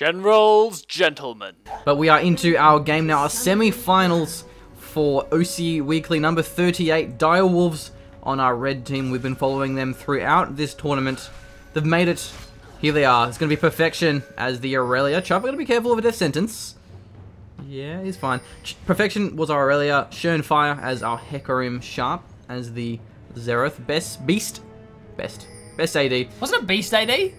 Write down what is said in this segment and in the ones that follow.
Generals, gentlemen. But we are into our game now, our semi-finals for OCE Weekly number 38, Dire Wolves on our red team. We've been following them throughout this tournament. They've made it. Here they are. It's going to be Perfection as the Aurelia. Chubb, got to be careful of a death sentence. Yeah, he's fine. Perfection was our Aurelia. Schönfire as our Hecarim. Sharp as the Zerath. Best AD. Wasn't it Beast AD?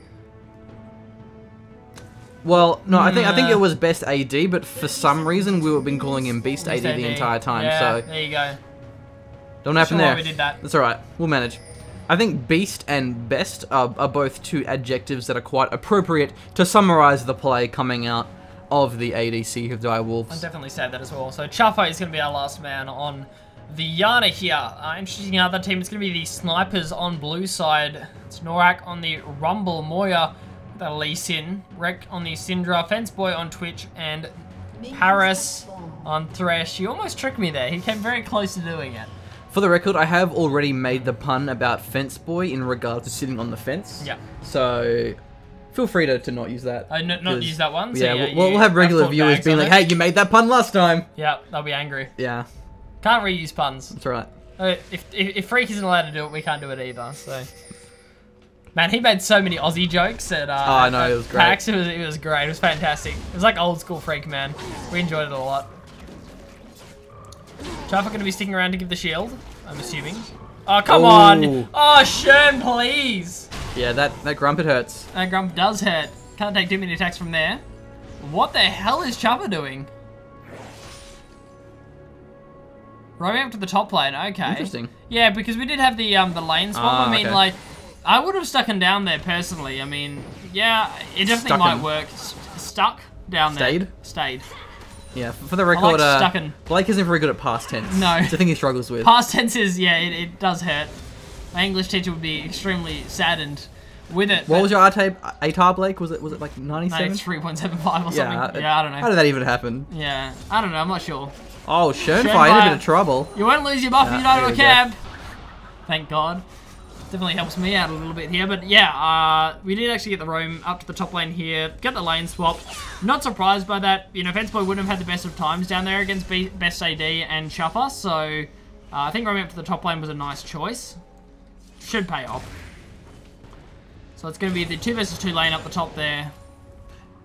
Well, no, I think it was Best AD, but for some reason we have been calling him Beast AD the entire time. Yeah, so there you go. Don't happen there. We did that. That's alright. We'll manage. I think Beast and Best are both two adjectives that are quite appropriate to summarize the play coming out of the ADC of Dire Wolves. I'd definitely say that as well. So Chaffo is going to be our last man on the Yana here. Interesting other team. It's going to be the Snipers on blue side. It's Norak on the Rumble, Moya, the Lee Sin, Rek on the Syndra, Fenceboy on Twitch, and Paris on Thresh. You almost tricked me there. He came very close to doing it. For the record, I have already made the pun about Fenceboy in regard to sitting on the fence. Yeah. So feel free to not use that. Not use that one? So yeah, we'll have regular viewers being like, hey, you made that pun last time. Yeah, they'll be angry. Yeah. Can't reuse puns. That's right. If Freak isn't allowed to do it, we can't do it either. So, man, he made so many Aussie jokes at I know, it was great. PAX. It was great. It was fantastic. It was like old school Freak, man. We enjoyed it a lot. Jaffa going to be sticking around to give the shield, I'm assuming. Oh, come on! Oh, Shern, please! Yeah, that grump, it hurts. That grump does hurt. Can't take too many attacks from there. What the hell is Chopper doing? Roaming up to the top lane, okay. Interesting. Yeah, because we did have the lane swap. I mean, okay. like, I would have stuck him down there personally. I mean, yeah, it definitely might work. Stuck down there. Stayed. Yeah, for the record, stuckin'. Blake isn't very good at past tense. No. It's a thing he struggles with. Past tense is, yeah, it does hurt. My English teacher would be extremely saddened with it. What was your ATAR, Blake? Was it like 97? No, it's 3.75 or something. Yeah, I don't know. How did that even happen? Yeah, I don't know. I'm not sure. Oh, Schönfire in a bit of trouble. You won't lose your buff if you don't have a cab. Thank God. Definitely helps me out a little bit here. But yeah, we did actually get the roam up to the top lane here. Get the lane swap. Not surprised by that. You know, Fenceboy wouldn't have had the best of times down there against Best AD and Chuffer. So I think roaming up to the top lane was a nice choice. Should pay off. So it's going to be the 2 versus 2 lane up the top there.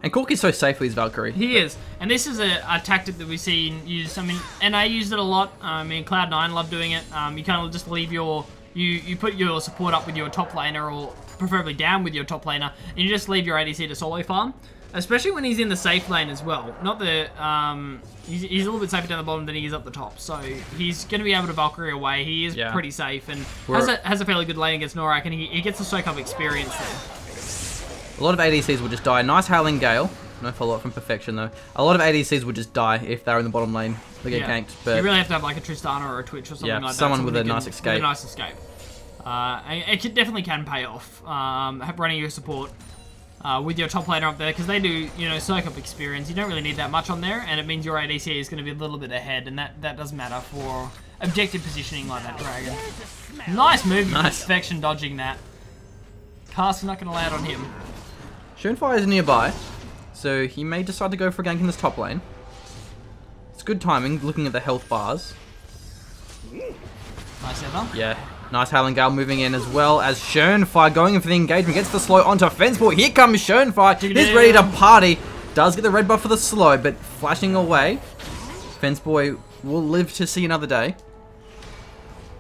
And Corky's so safe with his Valkyrie. He is. And this is a tactic that we've seen used. I mean, NA used it a lot. I mean, Cloud9 loved doing it. You kind of just leave your... You put your support up with your top laner, or preferably down with your top laner, and you just leave your ADC to solo farm. Especially when he's in the safe lane as well. Not the... he's a little bit safer down the bottom than he is up the top. So he's going to be able to Valkyrie away. He is pretty safe and has a fairly good lane against Norak, and he gets to soak up experience there. A lot of ADCs will just die. Nice Howling Gale. No follow-up from Perfection, though. A lot of ADCs would just die if they're in the bottom lane. They get ganked. But you really have to have like a Tristana or a Twitch or something like that. Someone with a nice escape. With a nice escape. It definitely can pay off, running your support with your top laner up there, because they do, you know, soak up experience. You don't really need that much on there, and it means your ADC is going to be a little bit ahead, and that does matter for objective positioning like that dragon. Nice move, Perfection dodging that. Cast not going to land on him. Schönfire is nearby, so he may decide to go for a gank in this top lane. It's good timing, looking at the health bars. Nice Ever. Yeah, nice Howling Gale moving in, as well as Schönfire going in for the engagement. Gets the slow onto Fenceboy. Here comes Schönfire. He's ready to party. Does get the red buff for the slow, but flashing away. Fenceboy will live to see another day.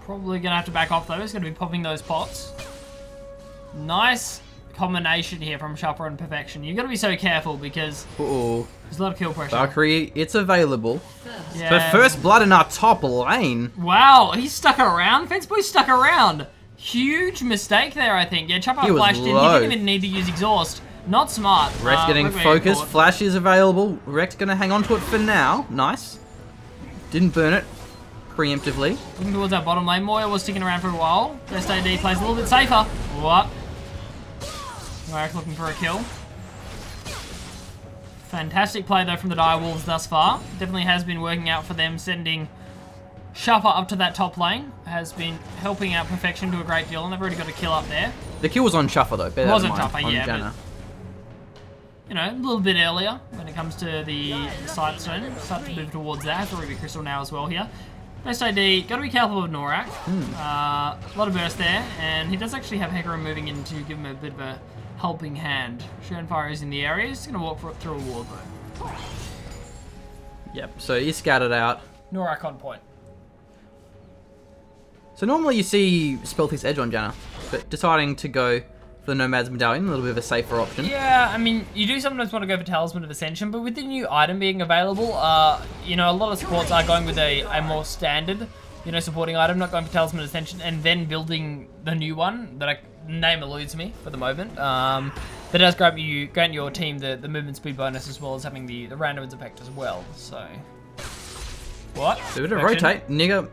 Probably going to have to back off though. He's going to be popping those pots. Nice combination here from Chopper and Perfection. You've got to be so careful because there's a lot of kill pressure. Valkyrie, it's available. Yeah. But first blood in our top lane. Wow, he's stuck around. Fenceboy's stuck around. Huge mistake there, I think. Yeah, Chopper flashed in. He didn't even need to use exhaust. Not smart. Rex getting focused. Flash is available. Rex going to hang on to it for now. Nice. Didn't burn it preemptively. Looking towards our bottom lane. Moya was sticking around for a while. Best AD plays a little bit safer. What? Rex looking for a kill. Fantastic play though from the Dire Wolves thus far. Definitely has been working out for them. Sending Shuffer up to that top lane has been helping out Perfection to a great deal, and they've already got a kill up there. The kill was on Shuffer though. It wasn't Shuffer, yeah. you know, a little bit earlier when it comes to the sight zone. Start to move towards that. Has the Ruby Crystal now as well here. Best ID, got to be careful of Norak. A lot of burst there, and he does actually have Hecarim moving in to give him a bit of a helping hand. Fire is in the area. He's going to walk through a ward though. Yep, so he scattered out. Norak on point. So normally you see Spellthief's Edge on Janna, but deciding to go for the Nomad's Medallion, a little bit of a safer option. Yeah, I mean, you do sometimes want to go for Talisman of Ascension, but with the new item being available, you know, a lot of supports are going with a more standard, you know, supporting item, not going for Talisman of Ascension, and then building the new one, that name eludes me for the moment. That does grant your team the movement speed bonus as well as having the randomness effect as well, so... What? So a bit of rotate, Nigga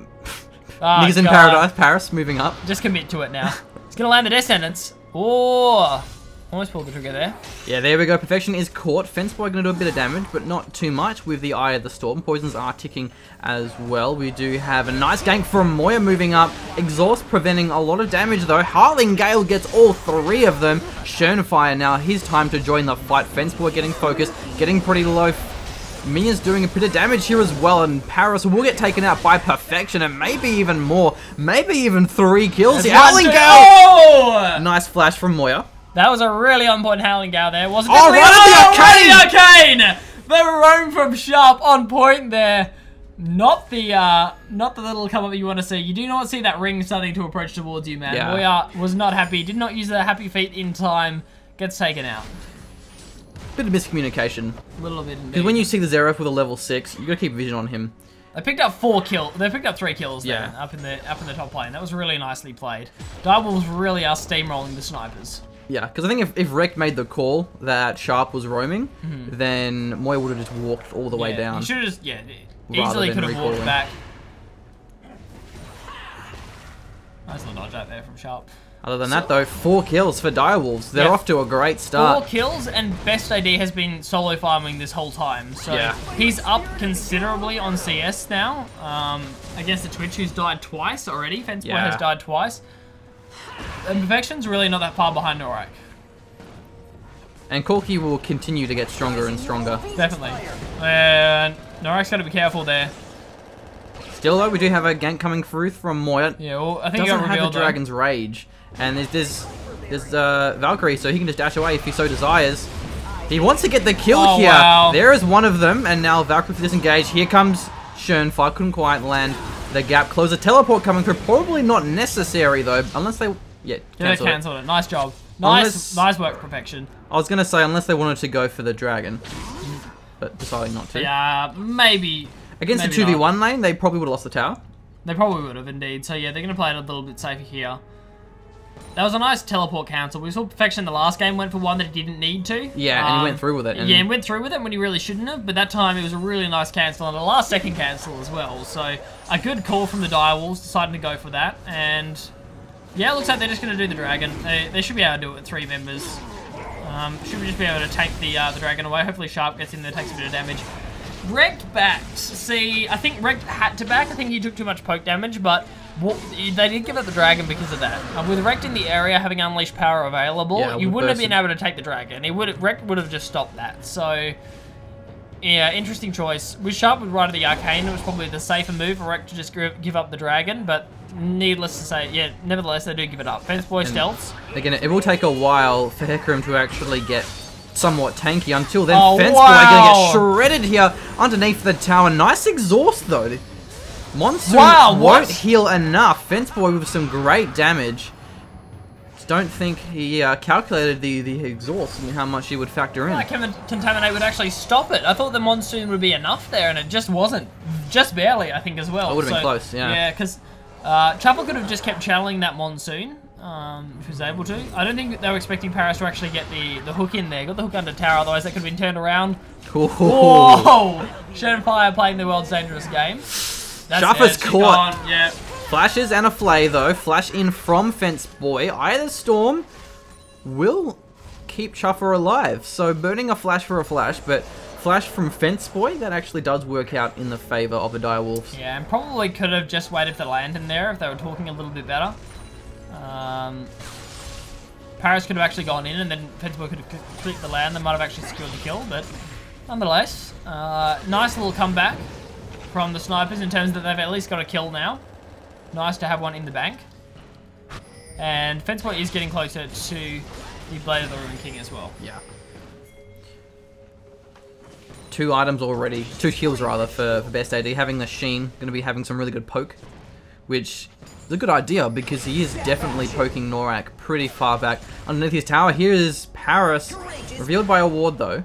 Niggas in Paradise, Paris, moving up. Just commit to it now. He's going to land the Death Sentence. Oh, almost pulled the trigger there. Yeah, there we go. Perfection is caught. Fenceboy going to do a bit of damage, but not too much with the Eye of the Storm. Poisons are ticking as well. We do have a nice gank from Moya moving up. Exhaust preventing a lot of damage though. Harling Gale gets all three of them. Schönfire now, his time to join the fight. Fenceboy getting focused, getting pretty low. Minions doing a bit of damage here as well, and Paris will get taken out by Perfection, and maybe even more. Maybe even 3 kills. The Howling Gale! Oh! Nice flash from Moya. That was a really on-point Howling Gale there, wasn't it? Oh, right at the Arcane! The roam from Sharp on point there. Not the little come up that you want to see. You do not see that ring starting to approach towards you, man. Yeah. Moya was not happy. Did not use the happy feet in time. Gets taken out. Bit of miscommunication. A little bit indeed. Because when you see the Zeref with a level 6, you gotta keep vision on him. They picked up 4 kills. They picked up 3 kills there, up in the top lane. That was really nicely played. Dire Wolves really are steamrolling the snipers. Yeah, because I think if Rekt made the call that Sharp was roaming, then Moya would have just walked all the way down. He should have just, easily could have walked back. Nice little dodge out there from Sharp. Other than that, though, 4 kills for Dire Wolves. They're off to a great start. 4 kills, and Best AD has been solo farming this whole time. So he's up considerably on CS now. Against the Twitch, who's died twice already. Fenceboy has died twice. And Perfection's really not that far behind Norak. And Corki will continue to get stronger and stronger. Definitely. And Norak's got to be careful there. Still, though, we do have a gank coming through from Moya. Yeah, well, I think he doesn't have the Dragon's Rage. And there's Valkyrie, so he can just dash away if he so desires. He wants to get the kill here. Wow. There is one of them, and now Valkyrie disengaged. Here comes Schönfire. Couldn't quite land the gap. Close a teleport coming through. Probably not necessary, though, unless they... Yeah, cancelled it. Nice job. Nice work, Perfection. I was going to say, unless they wanted to go for the Dragon. But deciding not to. Yeah, maybe... Against the 2v1 lane, they probably would have lost the tower. They probably would have, indeed. So, yeah, they're going to play it a little bit safer here. That was a nice teleport cancel. We saw Perfection in the last game went for one that he didn't need to. Yeah, and he went through with it. Yeah, he went through with it when he really shouldn't have. But that time, it was a really nice cancel, and a last-second cancel as well. So, a good call from the Dire Wolves, deciding to go for that. And, yeah, it looks like they're just going to do the Dragon. They should be able to do it with 3 members. Should we just be able to take the Dragon away? Hopefully Sharp gets in there, takes a bit of damage. Rekt backed. See, I think Rekt had to back. I think he took too much poke damage, but they did give it the Dragon because of that. With Rekt in the area having Unleashed Power available, you wouldn't have been able to take the Dragon. Rekt would have just stopped that. So, yeah, interesting choice. With Sharp with Ride of the Arcane, it was probably the safer move for Rekt to just give up the Dragon, but needless to say, nevertheless, they do give it up. Fenceboy stealths. Again, it will take a while for Hecarim to actually get somewhat tanky. Until then, Fenceboy gonna get shredded here underneath the tower. Nice exhaust though. Monsoon won't heal enough. Fenceboy with some great damage. Just don't think he calculated the exhaust and how much he would factor in. Contaminate would actually stop it. I thought the Monsoon would be enough there, and it just wasn't. Just barely, I think, as well. It would have been close, yeah. Yeah, because Chapel could have just kept channeling that Monsoon. If he was able to. I don't think they were expecting Paris to actually get the hook in there. Got the hook under tower, otherwise that could have been turned around. Cool. Whoa! Schönfire playing the world's dangerous game. Shaffer's caught. Yeah. Flashes and a flay though. Flash in from Fenceboy. Eye of the Storm will keep Schaffer alive. So burning a flash for a flash, but flash from Fenceboy, that actually does work out in the favour of the Dire Wolves. Yeah, and probably could have just waited for the Lantern there if they were talking a little bit better. Paris could have actually gone in and then Fensboy could have completed the land. They might have actually secured the kill, but nonetheless, nice little comeback from the snipers in terms that they've at least got a kill now. Nice to have one in the bank. And Fensboy is getting closer to the Blade of the Ruin King as well. Yeah. 2 items already, 2 kills rather for best AD. Having the Sheen, going to be having some really good poke, which is a good idea because he is definitely poking Norak pretty far back underneath his tower. Here is Paris, revealed by a ward though.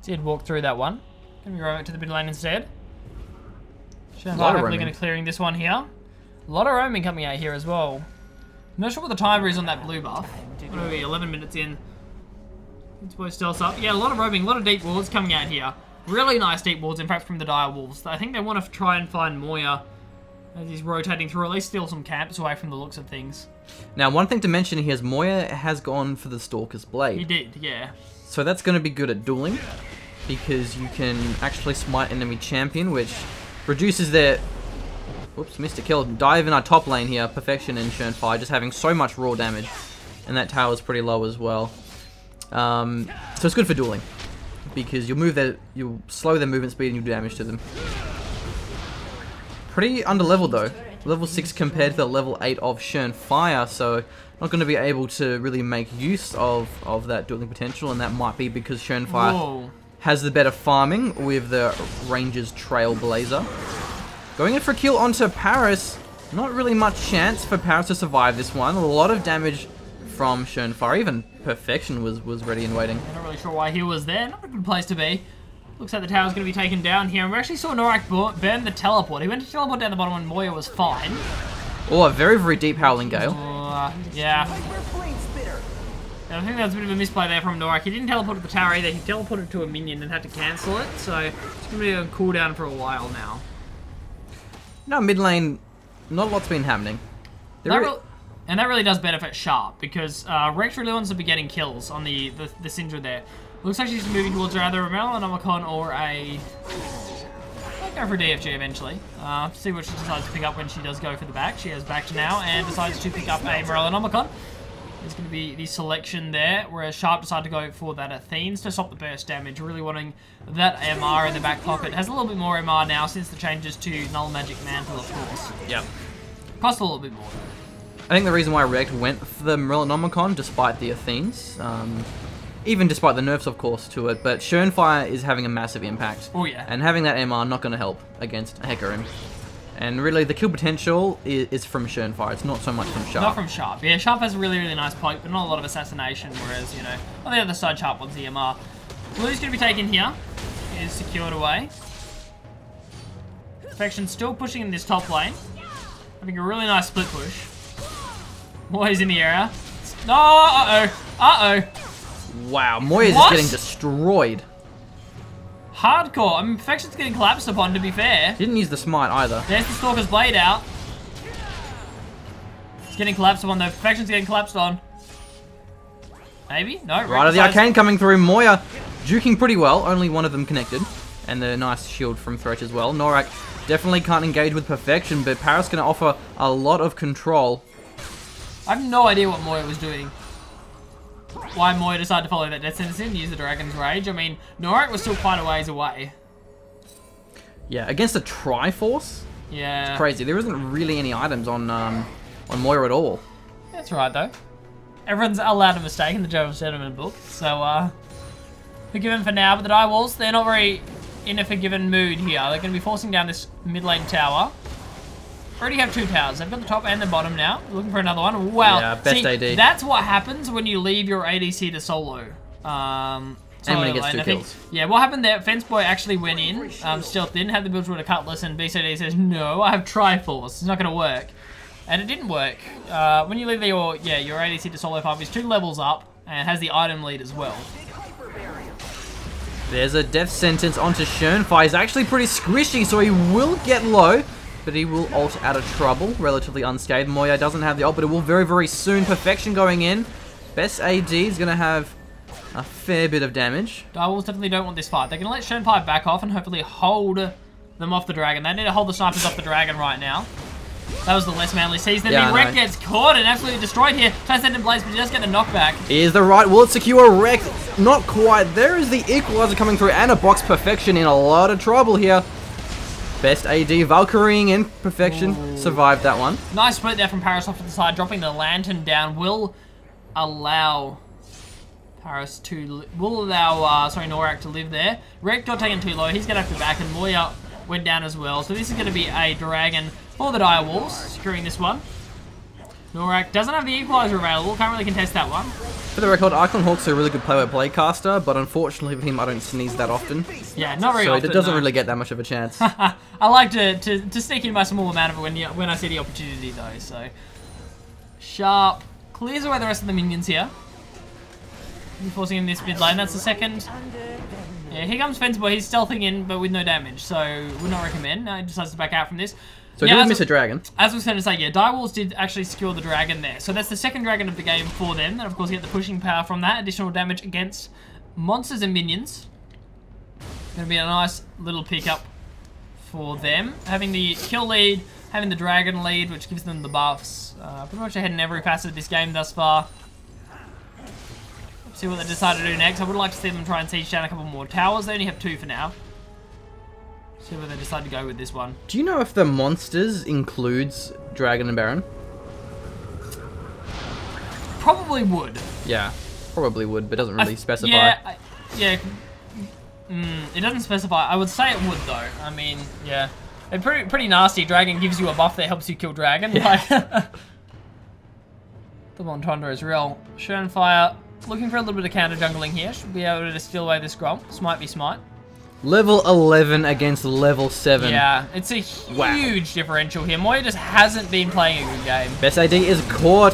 Did walk through that one. Going to be right to the mid lane instead. Hopefully going to clearing this one here. A lot of roaming coming out here as well. I'm not sure what the timer is on that blue buff. What are we, 11 minutes in? It's boy stealth up. Yeah, a lot of roaming, a lot of deep wards coming out here. Really nice deep wards, in fact, from the Dire Wolves. I think they want to try and find Moya as he's rotating through, or at least steal some camps away from the looks of things. Now, one thing to mention here is Moya has gone for the Stalker's Blade. He did, yeah. So that's going to be good at dueling, because you can actually smite enemy champion, which reduces their... Whoops, missed a kill. Dive in our top lane here, Perfection and Shernfire, just having so much raw damage. And that tower's pretty low as well. So it's good for dueling, because you'll slow their movement speed and you'll do damage to them. Pretty underleveled though. Level 6 compared to the level 8 of Shernfire, so not going to be able to really make use of that dueling potential, and that might be because Shernfire has the better farming with the Ranger's Trailblazer. Going in for a kill onto Paris. Not really much chance for Paris to survive this one. A lot of damage from Shernfire. Even Perfection was ready and waiting. I'm not really sure why he was there. Not a good place to be. Looks like the tower's going to be taken down here. And we actually saw Norak burn the teleport. He went to teleport down the bottom when Moya was fine. Oh, a very, very deep Howling Gale. Yeah. I think that was a bit of a misplay there from Norak. He didn't teleport to the tower either. He teleported to a minion and had to cancel it. So it's going to be on cooldown for a while now. No, mid lane, not a lot's been happening. And that really does benefit Sharp, because Rex really wants to be getting kills on the Syndra there. Looks like she's moving towards either a Melanomicon or a... I'll go for DFG eventually. See what she decides to pick up when she does go for the back. She has backed now and decides to pick up a Melanomicon. It's going to be the selection there, whereas Sharp decided to go for that Athenes to stop the burst damage, really wanting that MR in the back pocket. Has a little bit more MR now since the changes to Null Magic Mantle, of course. Yep. Cost a little bit more. I think the reason why Rekt went for the Melanomicon, despite the Athenes, even despite the nerfs, of course, to it, but Shernfire is having a massive impact. Oh, yeah. And having that MR not going to help against Hecarim. And really, the kill potential is from Shernfire. It's not so much from Sharp. Not from Sharp. Yeah, Sharp has a really, really nice poke, but not a lot of assassination, whereas, you know, on the other side, Sharp wants the MR. Blue's going to be taken here. He is secured away. Perfection still pushing in this top lane. Having a really nice split push. Moya's in the area. No, uh-oh. Uh-oh. Wow, Moya's just getting destroyed. Hardcore. I mean, Perfection's getting collapsed upon, to be fair. Didn't use the smite either. There's the Stalker's Blade out. It's getting collapsed upon, though. Perfection's getting collapsed on. Maybe? No. Right, the Arcane coming through. Moya juking pretty well. Only one of them connected. And the nice shield from Thresh as well. Norak definitely can't engage with Perfection, but Paris going to offer a lot of control. I have no idea what Moya was doing. Why Moya decided to follow that Death Sentence in, use the Dragon's Rage. I mean, Norak was still quite a ways away. Yeah, against a Triforce? Yeah. It's crazy. There isn't really any items on Moya at all. That's right, though. Everyone's allowed a mistake in the GeneralsGentlemen book, so, forgiven for now. But the Dire Wolves, they're not very in a forgiven mood here. They're going to be forcing down this mid lane tower. Already have 2 towers. They've got the top and the bottom now. Looking for another one. Wow. Yeah, best AD. That's what happens when you leave your ADC to solo. And when he gets 2 kills. Yeah, what happened there, Fenceboy actually went in, stealthed in, had the build with a Cutlass, and BCD says, no, I have Triforce. It's not going to work. And it didn't work. When you leave your ADC to solo 5, he's 2 levels up, and has the item lead as well. There's a Death Sentence onto Shernfire. He's actually pretty squishy, so he will get low. But he will ult out of trouble, relatively unscathed. Moya doesn't have the ult, but it will very, very soon. Perfection going in. Best AD is going to have a fair bit of damage. Dire Wolves definitely don't want this fight. They're going to let Shernfire back off and hopefully hold them off the dragon. They need to hold the snipers off the dragon right now. That was the less manly season. Yeah, The Wreck gets caught and absolutely destroyed here. Tries to send in Blaze, but he does get the knockback. Is the right, will it secure Wreck? Not quite. There is the equalizer coming through and a box Perfection in a lot of trouble here. Best AD, Valkyrieing in Perfection, survived that one. Nice split there from Paris off to the side, dropping the Lantern down. Will allow Norak to live there. Wreck got taken too low. He's going to have to back, and Moya went down as well. So this is going to be a Dragon for the Dire Wolves, securing this one. Norak doesn't have the equalizer available. Can't really contest that one. For the record, Icon Hawk's a really good play-by-play caster, but unfortunately for him, I don't sneeze that often. Yeah, not very often. So it doesn't really get that much of a chance. I like to sneak in my small amount of it when I see the opportunity, though. So Sharp clears away the rest of the minions here. Forcing him this mid lane. That's the second. Yeah, here comes Fence Boy. He's stealthing in, but with no damage, so would not recommend. He decides to back out from this. So he did miss a dragon. As I was going to say, yeah, Dire Wolves did actually secure the dragon there. So that's the second dragon of the game for them. And of course, you get the pushing power from that. Additional damage against monsters and minions. Going to be a nice little pickup for them. Having the kill lead, having the dragon lead, which gives them the buffs. Pretty much ahead in every facet of this game thus far. See what they decide to do next. I would like to see them try and siege down a couple more towers. They only have 2 for now. See where they decide to go with this one. Do you know if the monsters includes Dragon and Baron? Probably would. Yeah, probably would, but doesn't really specify. Yeah, it doesn't specify. I would say it would though. I mean, yeah. It's pretty nasty. Dragon gives you a buff that helps you kill Dragon. Yeah. Like, the Montanda is real. Fire. Looking for a little bit of counter jungling here. Should be able to steal away this Grom. Smite be smite. Level 11 against level 7. Yeah, it's a huge differential here. Moya just hasn't been playing a good game. Best AD is caught.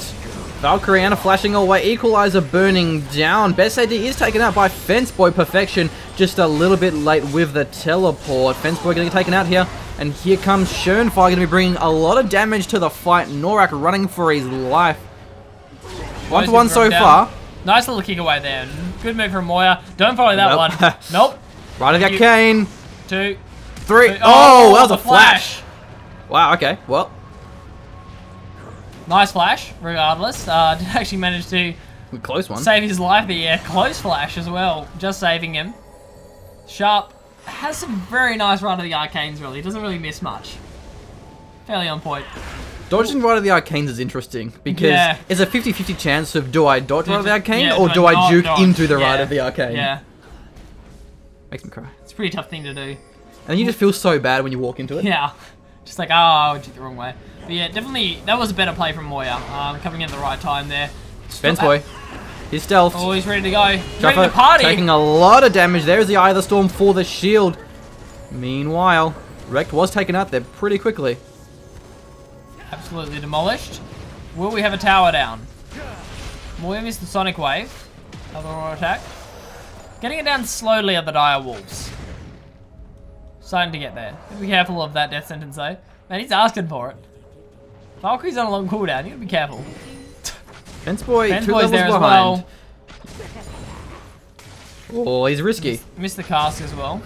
Valkyriana flashing away. Equalizer burning down. Best AD is taken out by Fence Boy Perfection. Just a little bit late with the teleport. Fence Boy getting taken out here. And here comes Schönfire, going to be bringing a lot of damage to the fight. Norak running for his life. 1-1 so far. Nice little kick away there. Good move from Moya. Don't follow that one. Nope. Right of the Arcane. 2, 3. Oh, that was a flash. Wow, okay. Well. Nice flash, regardless. Did actually manage to close one. Save his life, but yeah, close flash as well. Just saving him. Sharp has some very nice run of the Arcanes, really. He doesn't really miss much. Fairly on point. Dodging right of the Arcanes is interesting, because it's a 50-50 chance of do I dodge right of the Arcane, or do I juke into the right of the Arcane? Yeah. Makes me cry. It's a pretty tough thing to do. And you just feel so bad when you walk into it. Yeah. Just like, oh, I juke the wrong way. But yeah, definitely, that was a better play from Moya. Coming in at the right time there. Fence Boy. He's stealthed. Oh, he's ready to go. He's ready to party. Taking a lot of damage. There's the Eye of the Storm for the shield. Meanwhile, Rekt was taken out there pretty quickly. Absolutely demolished. Will we have a tower down? Moya missed the Sonic Wave. Another auto attack. Getting it down slowly at the Dire Wolves. Starting to get there. Be careful of that death sentence though. Man, he's asking for it. Valkyrie's on a long cooldown. You gotta be careful. Fence Boy, Fence 2 Boy's levels there behind. As well. Oh, he's risky. Missed the cast as well.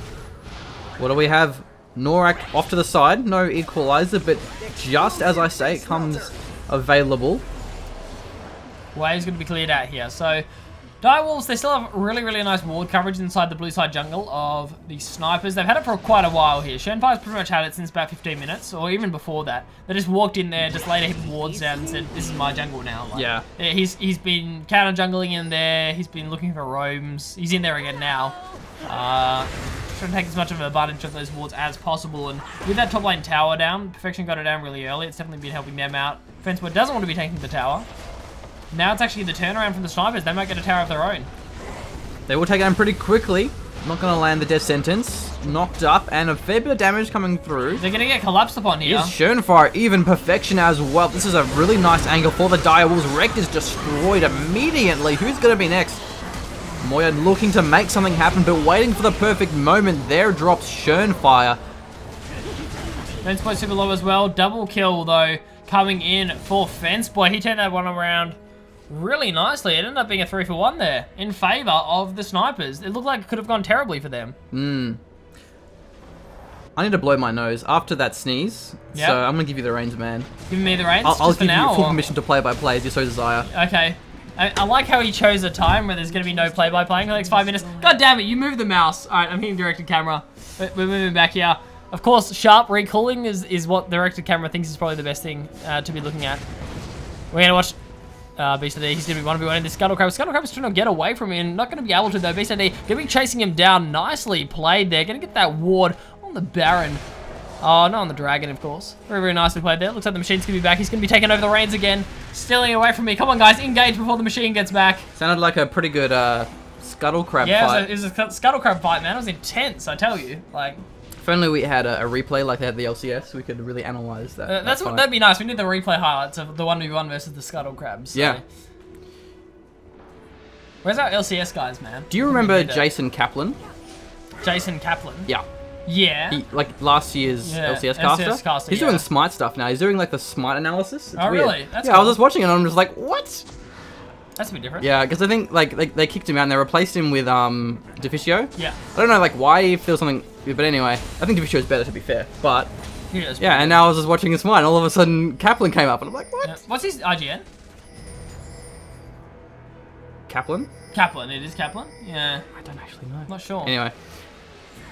What do we have? Norak off to the side. No equalizer, but just as I say, it comes available. Wave's going to be cleared out here. So, Dire Wolves, they still have really, really nice ward coverage inside the blue side jungle of the Snipers. They've had it for quite a while here. Schönfire's pretty much had it since about 15 minutes, or even before that. They just walked in there, just laid a heap of wards down and said, this is my jungle now. Like, yeah. He's been counter jungling in there. He's been looking for roams. He's in there again now. Trying to take as much of an advantage of those wards as possible. And with that top lane tower down, Perfection got it down really early. It's definitely been helping them out. Fence Boy doesn't want to be taking the tower. Now it's actually the turnaround from the Snipers. They might get a tower of their own. They will take it down pretty quickly. Not going to land the death sentence. Knocked up, and a fair bit of damage coming through. They're going to get collapsed upon here. Here's Schönfire, even Perfection as well. This is a really nice angle for the Dire Wolves. Rekt is destroyed immediately. Who's going to be next? Moya looking to make something happen, but waiting for the perfect moment. There drops Schönfire. Fence Boy super low as well. Double kill, though, coming in for Fence Boy. He turned that one around really nicely. It ended up being a 3-for-1 there in favor of the Snipers. It looked like it could have gone terribly for them. I need to blow my nose after that sneeze. Yep. So I'm gonna give you the reins, man. Give me the reins. I'll just give for now, you full or? permission to play by play if you so desire. Okay. I like how he chose a time where there's going to be no play-by-playing for the next 5 minutes. God damn it, you moved the mouse. Alright, I'm hitting directed camera. We're moving back here. Of course, sharp recalling is what directed camera thinks is probably the best thing to be looking at. We're going to watch Beast ID. He's going to be 1v1 in this Scuttle Crab. Scuttle Crab is trying to get away from him. Not going to be able to, though. Beast ID going to be chasing him down. Nicely played there. Going to get that ward on the Baron. Oh, not on the Dragon, of course. Very, very nicely played there. Looks like the machine's going to be back. He's going to be taking over the reins again. Stealing away from me. Come on, guys. Engage before the machine gets back. Sounded like a pretty good Scuttle Crab yeah, fight. it was a Scuttle Crab fight, man. It was intense, I tell you. Like, if only we had a replay like they had the LCS, we could really analyze that. that'd be nice. We need the replay highlights of the 1v1 versus the Scuttle Crabs. So. Yeah. Where's our LCS guys, man? Do you remember Jason Kaplan? Jason Kaplan? Yeah. Yeah. He, like last year's LCS caster. He's doing Smite stuff now. He's doing like the Smite analysis. It's oh, weird. really? That's yeah, cool. I was just watching it and I'm just like, what? That's a bit different. Yeah, because I think like they kicked him out and they replaced him with Deficio. Yeah. I don't know like why, if there was something, but anyway, I think Deficio is better to be fair. But yeah, and now I was just watching Smite and all of a sudden Kaplan came up and I'm like, what? Yeah. What's his IGN? Kaplan? Kaplan, it is Kaplan? Yeah. I don't actually know. Not sure. Anyway.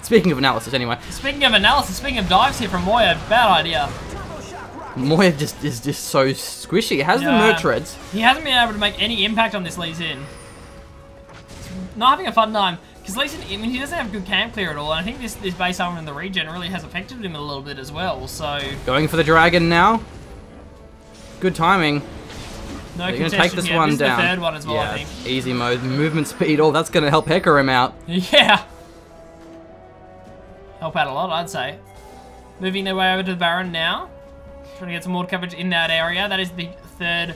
Speaking of analysis, anyway. Speaking of analysis, speaking of dives here from Moya, bad idea. Moya is just so squishy. He has the merch reds. He hasn't been able to make any impact on this Lee Sin. Not having a fun time. Because Lee Sin, I mean, he doesn't have good camp clear at all. And I think this base armor in the regen really has affected him a little bit as well. So going for the dragon now. Good timing. No You're going to take this one this down. Is the third one as well, yeah, I think. Easy mode, movement speed. Oh, that's going to help Hecker him out. Yeah. Help out a lot, I'd say. Moving their way over to the Baron now. Trying to get some more coverage in that area. That is the third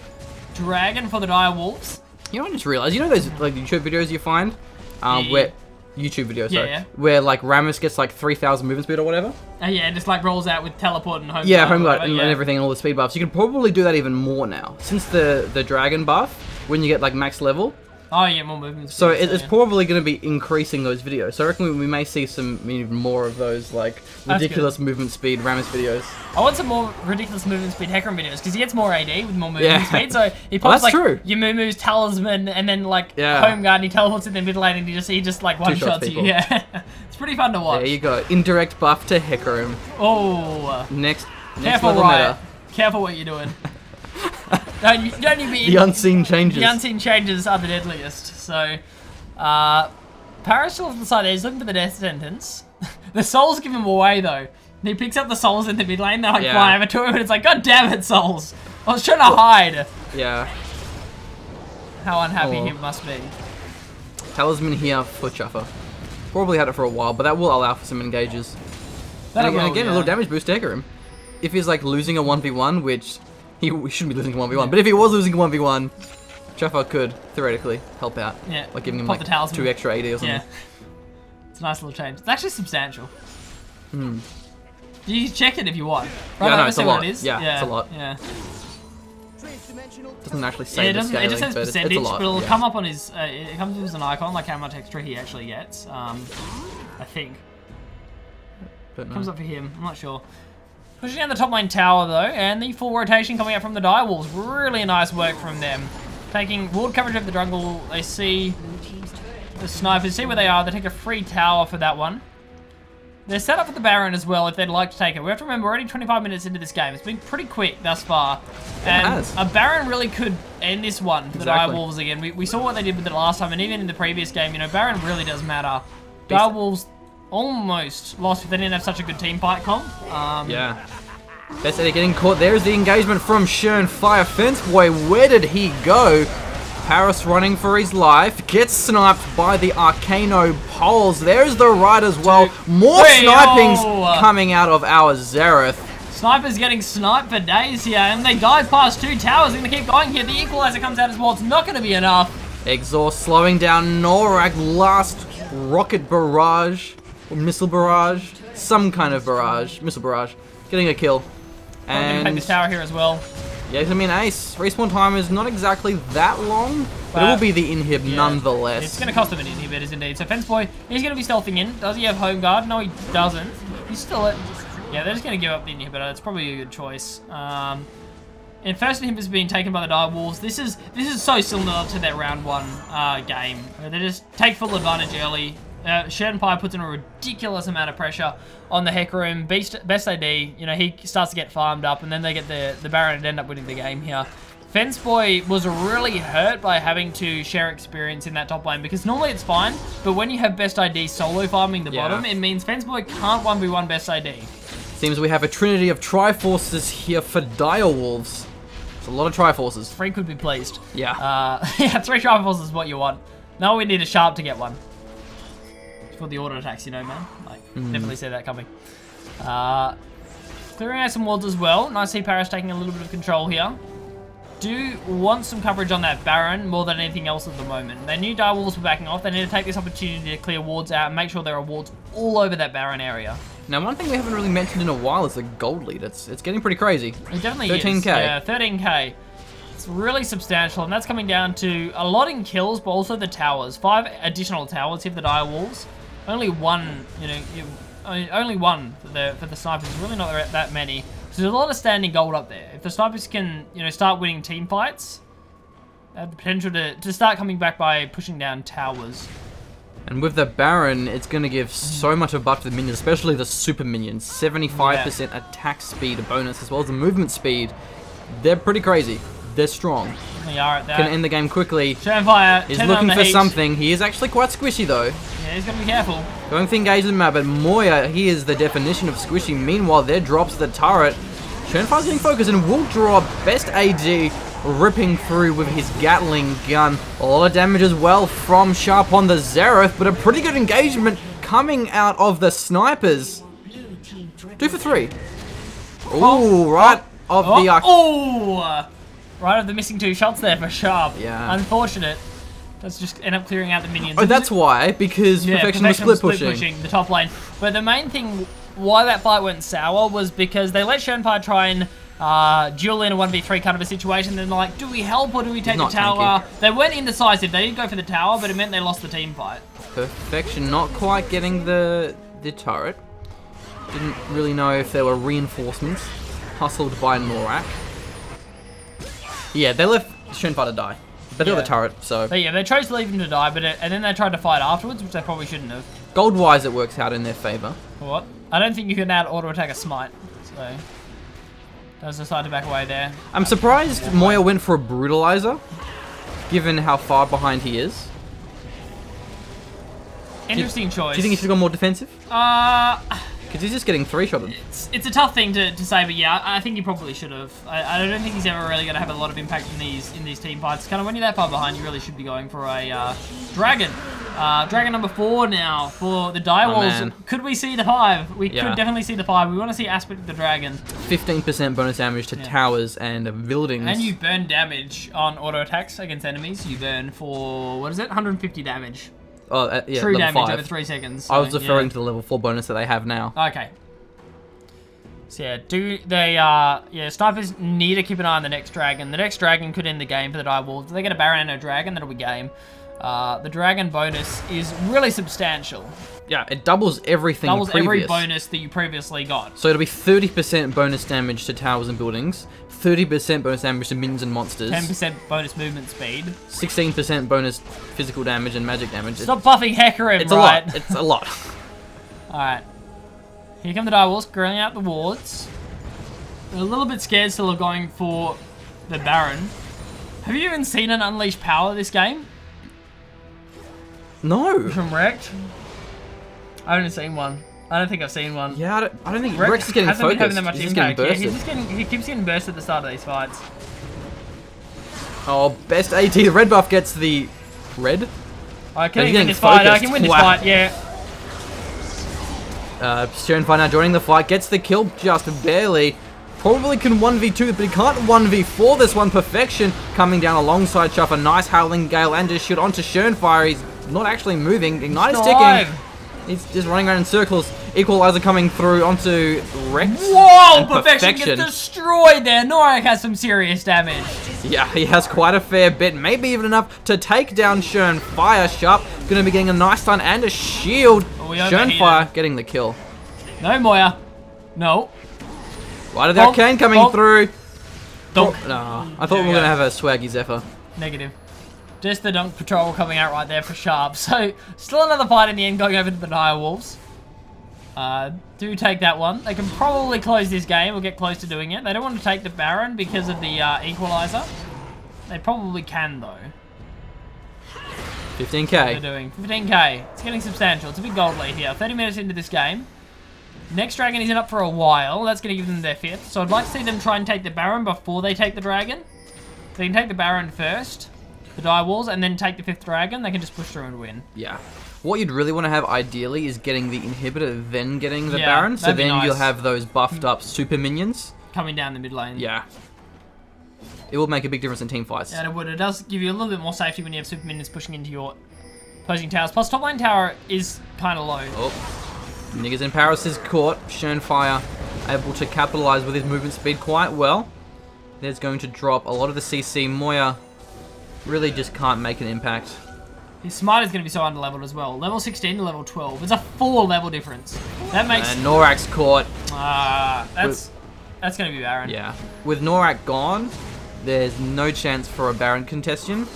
dragon for the Dire Wolves. You know what I just realized? You know those like YouTube videos you find? Where YouTube videos, sorry. Yeah. Where like Rammus gets like 3,000 movement speed or whatever? Yeah, just like rolls out with teleport and home yeah, guard. home guard and everything and all the speed buffs. You could probably do that even more now. Since the dragon buff, when you get like max level. Oh yeah, more movement speed. So it's probably going to be increasing those videos. So I reckon we may see some even more of those like ridiculous movement speed Rammus videos. I want some more ridiculous movement speed Hecarim videos because he gets more AD with more movement speed. So he pops like true. your Moo-Moo's talisman and then like home guard and he teleports in the mid lane and he just like one shots you. Yeah, it's pretty fun to watch. There you go, indirect buff to Hecarim. Oh, next careful, level Riot. meta. Careful what you're doing. Don't you be the unseen changes. The unseen changes are the deadliest. So, Paris still on the side there. He's looking for the death sentence. The souls give him away though. He picks up the souls in the mid lane. They're like fly over to him, and it's like, God damn it, souls! I was trying to hide. Yeah. How unhappy he must be. Talisman here for Chuffer. Probably had it for a while, but that will allow for some engages. And again, a little damage boost to Hecarim. If he's like losing a 1v1, which he shouldn't be losing a 1v1, but if he was losing a 1v1, Chuffer could theoretically help out. Yeah. Like giving him Pop like the 2 extra AD or something. Yeah. It's a nice little change. It's actually substantial. Hmm. You can check it if you want. Right, Yeah, no, it's a lot. It is. Yeah, it's a lot. Yeah. Doesn't actually say the scaling, it just says but percentage, it's a lot. but it'll come up on his. It comes with an icon, like how much extra he actually gets. I think. It comes up for him. I'm not sure. Pushing down the top lane tower though, and the full rotation coming out from the Dire Wolves. Really nice work from them. Taking ward coverage of the jungle. They see the snipers, see where they are. They take a free tower for that one. They're set up for the Baron as well if they'd like to take it. We have to remember, we're already 25 minutes into this game. It's been pretty quick thus far. And a Baron really could end this one for the Dire Wolves again. We saw what they did with it last time, and even in the previous game, you know, Baron really does matter. Dire Wolves almost lost if they didn't have such a good team fight comp. Yeah. Best Eddie getting caught. There's the engagement from Shern Fire Fence Boy. Where did he go? Paris running for his life. Gets sniped by the Arcano poles. There's the right as well. More snipings coming out of our Xerath. Snipers getting sniped for days here, and they dive past 2 towers. They're going to keep going here. The equalizer comes out as well. It's not going to be enough. Exhaust slowing down Norak. Last rocket barrage. Or missile barrage. Some kind of barrage. Missile barrage. Getting a kill. And take this tower here as well. Yeah, it's gonna be an ace. Respawn time is not exactly that long, but it will be the inhib nonetheless. It's gonna cost him an inhib, it is indeed. So Fence Boy, he's gonna be stealthing in. Does he have home guard? No, he doesn't. He's still it. Yeah, they're just going to give up the inhibitor. It's probably a good choice. And first inhibitor's being taken by the Dire Wolves. This is so similar to their round 1 game. They just take full advantage early. Shenpai puts in a ridiculous amount of pressure on the Hecarim. Best AD, you know, he starts to get farmed up, and then they get the Baron and end up winning the game here. Fenceboy was really hurt by having to share experience in that top lane, because normally it's fine, but when you have best AD solo farming the bottom, it means Fenceboy can't 1v1 best AD. Seems we have a trinity of Triforces here for Dire Wolves. It's a lot of Triforces. 3 could be pleased. Yeah. Yeah, 3 Triforces is what you want. Now we need a Sharp to get one. For the auto attacks, you know, man. Like, definitely see that coming. Clearing out some wards as well. Nice to see Paris taking a little bit of control here. Do want some coverage on that Baron more than anything else at the moment. They knew Dire Wolves were backing off. They need to take this opportunity to clear wards out and make sure there are wards all over that Baron area. Now, one thing we haven't really mentioned in a while is the gold lead. It's getting pretty crazy. It definitely 13K. Is. Yeah, 13K. It's really substantial, and that's coming down to a lot in kills, but also the towers. 5 additional towers here for the Dire Wolves. Only one, you know, only one for the snipers. Really not that many. So there's a lot of standing gold up there. If the snipers can, you know, start winning team fights, they have the potential to start coming back by pushing down towers. And with the Baron, it's going to give so much of a buff to the minions, especially the super minions. 75% attack speed bonus, as well as the movement speed. They're pretty crazy. They're strong. They are at that. Can end the game quickly. Fire, he's looking for something. He is actually quite squishy, though. Yeah, he's got to be careful. Going to engage the map, but Moya, he is the definition of squishy. Meanwhile, there drops the turret. Shenfire's getting focused and will draw best AD, ripping through with his Gatling gun. A lot of damage as well from Sharp on the Xerath, but a pretty good engagement coming out of the snipers. 2 for 3. Ooh, right of the arc. Oh! Right of the missing 2 shots there for Sharp. Yeah. Unfortunate. Let's just end up clearing out the minions. Oh, that's why, because Perfection was split pushing the top lane. But the main thing why that fight went sour was because they let Shenpai try and duel in a 1v3 kind of a situation. Then they're like, do we help or do we take the tower? They weren't indecisive. They didn't go for the tower, but it meant they lost the team fight. Perfection not quite getting the turret. Didn't really know if there were reinforcements. Hustled by Norak. Yeah, they left Shenpai to die. They got the turret, so... But yeah, they chose to leave him to die, but and then they tried to fight afterwards, which they probably shouldn't have. Gold-wise, it works out in their favour. What? I don't think you can auto-attack a smite, so... Does decide to back away there. I'm surprised Moya went for a Brutalizer, given how far behind he is. Interesting choice. Do you think he should have gone more defensive? Because he's just getting 3-shotted. It's a tough thing to say, but yeah, I think he probably should have. I don't think he's ever really going to have a lot of impact in these team fights. Kind of when you're that far behind, you really should be going for a Dragon. Dragon number 4 now for the Dire Wolves. Could we see the 5? We could definitely see the 5. We want to see Aspect of the Dragon. 15% bonus damage to towers and buildings. And you burn damage on auto attacks against enemies. You burn for, what is it? 150 damage. Oh, yeah, True damage 5. over 3 seconds. So, I was referring to the level 4 bonus that they have now. Okay. So yeah, snipers need to keep an eye on the next dragon. The next dragon could end the game for the Dire Wolves. If they get a Baron and a dragon, that'll be game. The dragon bonus is really substantial. Yeah, it doubles everything. Doubles every bonus that you previously got. So it'll be 30% bonus damage to towers and buildings, 30% bonus damage to minions and monsters, 10% bonus movement speed, 16% bonus physical damage and magic damage. Stop buffing Hecarim, it's right? A lot. It's a lot. Alright. Here come the Dire Wolves, grilling out the wards. They're a little bit scared still of going for the Baron. Have you even seen an Unleashed Power this game? No. From Wrecked? I haven't seen one. I don't think I've seen one. Yeah, I don't think Rex is getting focused. Been having that much he's impact. He keeps getting burst at the start of these fights. Oh, best AT. The red buff gets the red. I can win this fight. I can win this fight. Yeah. Shenpai now joining the fight. Gets the kill just barely. Probably can 1v2, but he can't 1v4 this one. Perfection coming down alongside Chuff. A nice Howling Gale and just shoot onto Shenpai. He's not actually moving. Ignite is ticking. He's just running around in circles. Equalizer coming through onto Rex. Whoa! Perfection gets destroyed there. Norak has some serious damage. Yeah, he has quite a fair bit. Maybe even enough to take down Shenpai. Sharp going to be getting a nice stun and a shield. Shenpai getting the kill. No, Moya. No. Why did the arcane coming through? Donk. No, I thought we were going to have a swaggy Zephyr. Negative. Just the Dunk Patrol coming out right there for Sharp. So, still another fight in the end going over to the Dire Wolves. Do take that one. They can probably close this game or get close to doing it. They don't want to take the Baron because of the Equalizer. They probably can, though. 15k. They're doing 15k. It's getting substantial. It's a big gold lead here. 30 minutes into this game. Next Dragon isn't up for a while. That's going to give them their 5th. So I'd like to see them try and take the Baron before they take the Dragon. They can take the Baron first, the Dire Wolves, and then take the 5th Dragon. They can just push through and win. Yeah. What you'd really want to have ideally is getting the inhibitor, then getting the Yeah, Baron. So that'd be then nice. you'll have those buffed up super minions. Coming down the mid lane. Yeah. It will make a big difference in team fights. Yeah, it would. It does give you a little bit more safety when you have super minions pushing into your opposing towers. Plus, top lane tower is kind of low. Oh. Niggas in Paris is caught. Fire able to capitalize with his movement speed quite well. There's going to drop a lot of the CC. Moya really just can't make an impact. His smite is going to be so underleveled as well. Level 16 to level 12. It's a 4 level difference. That makes... And Norak's caught. That's going to be Baron. Yeah. With Norak gone, there's no chance for a Baron contestation.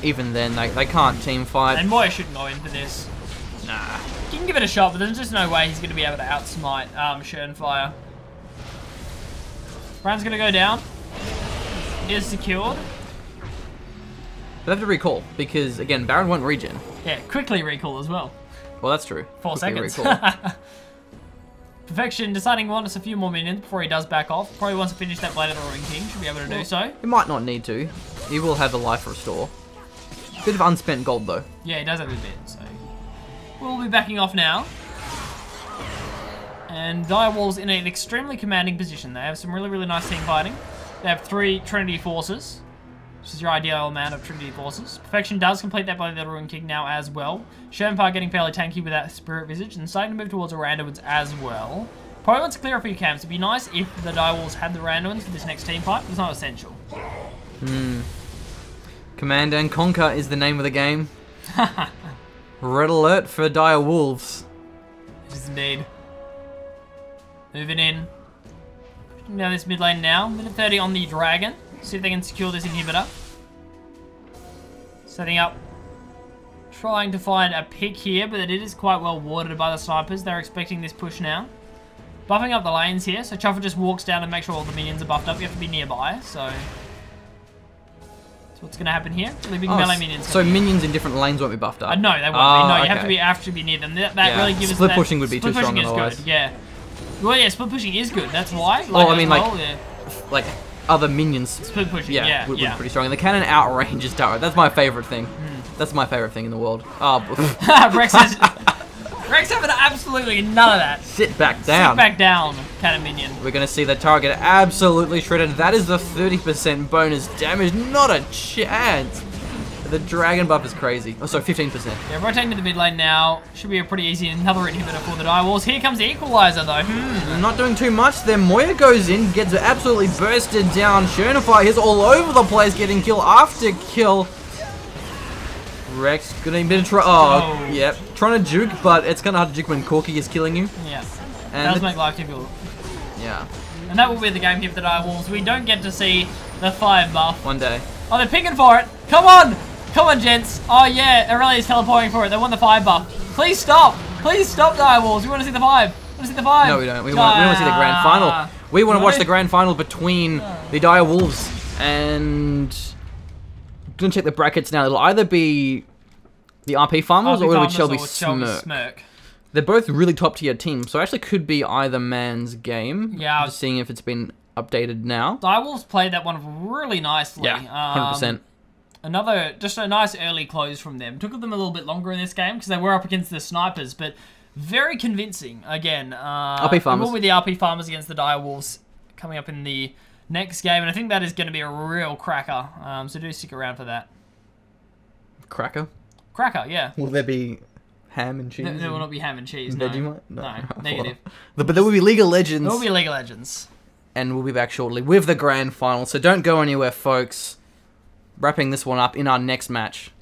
Even then, they can't team fight. And Moya shouldn't go in for this. Nah. You can give it a shot, but there's just no way he's going to be able to outsmite Fire. Baron's going to go down. Is secured. They'll have to recall, because, again, Baron won't regen. Yeah, quickly recall as well. Well, that's true. 4 Quickly seconds. Perfection deciding he wants a few more minions before he does back off. Probably wants to finish that Blade of the Ruin King. Should be able to do so. He might not need to. He will have a life restore. Bit of unspent gold, though. Yeah, he does have a bit, so... We'll be backing off now. And Dire Wolves in an extremely commanding position. They have some really, really nice team fighting. They have 3 Trinity Forces, which is your ideal amount of Trinity Forces. Perfection does complete that by the Ruin King now as well. Shermpar getting fairly tanky with that Spirit Visage and starting to move towards a Randuin's as well. Probably wants to clear a few camps. It'd be nice if the Dire Wolves had the Randuins for this next team fight, but it's not essential. Command and Conquer is the name of the game. Red alert for Dire Wolves. It is indeed. Moving in. Now this mid lane now. Minute 30 on the Dragon. See if they can secure this inhibitor. Setting up. Trying to find a pick here, but it is quite well warded by the snipers. They're expecting this push now. Buffing up the lanes here, so Chuffer just walks down and makes sure all the minions are buffed up. You have to be nearby, so... What's going to happen here? Really big melee minions. So minions in different lanes won't be buffed up? No, they won't be. No, you have to actually be near them. That really gives us split pushing would be too strong is otherwise. good, yeah. Well, yeah, split pushing is good. That's why. Well, I mean, like other minions. Split pushing, would be pretty strong. And the cannon outranges Darrow. That's my favorite thing. That's my favorite thing in the world. Oh, Rex having absolutely none of that. Sit back down. Sit back down, cannon minion. We're going to see the target absolutely shredded. That is the 30% bonus damage. Not a chance. The dragon buff is crazy. Oh, sorry, 15%. Yeah, rotating to the mid lane now. Should be a pretty easy another inhibitor for the Dire Wolves. Here comes the Equalizer, though. Not doing too much there. Moya goes in, gets absolutely bursted down. Chernify is all over the place, getting kill after kill. Rex getting a bit of yep. Trying to juke, but it's kind of hard to juke when Corky is killing you. Yeah. And does make life difficult. Yeah. And that will be the game here for the Dire Wolves. We don't get to see the 5 buff. One day. Oh, they're picking for it. Come on! Come on, gents. Oh, yeah. Aurelia's teleporting for it. They want the 5 buff. Please stop. Please stop, Dire Wolves. We want to see the 5. We want to see the 5. No, we don't. We want to see the grand final. We want to watch the grand final between the Dire Wolves and... I'm going to check the brackets now. It'll either be the RP Farmers or it'll be Shelby Smirk. They're both really top tier teams, so it actually could be either man's game. Yeah. Just seeing if it's been updated now. Dire Wolves played that one really nicely. Yeah, 100%. Just a nice early close from them. Took them a little bit longer in this game because they were up against the snipers, but very convincing. Again, RP Farmers. It will be the RP Farmers against the Dire Wolves coming up in the next game, and I think that is going to be a real cracker. So do stick around for that. Cracker? Cracker, yeah. Will there be ham and cheese? There will not be ham and cheese, no. Vegemite? No, negative. But there will be League of Legends. There will be League of Legends. And we'll be back shortly with the grand final. So don't go anywhere, folks. Wrapping this one up in our next match.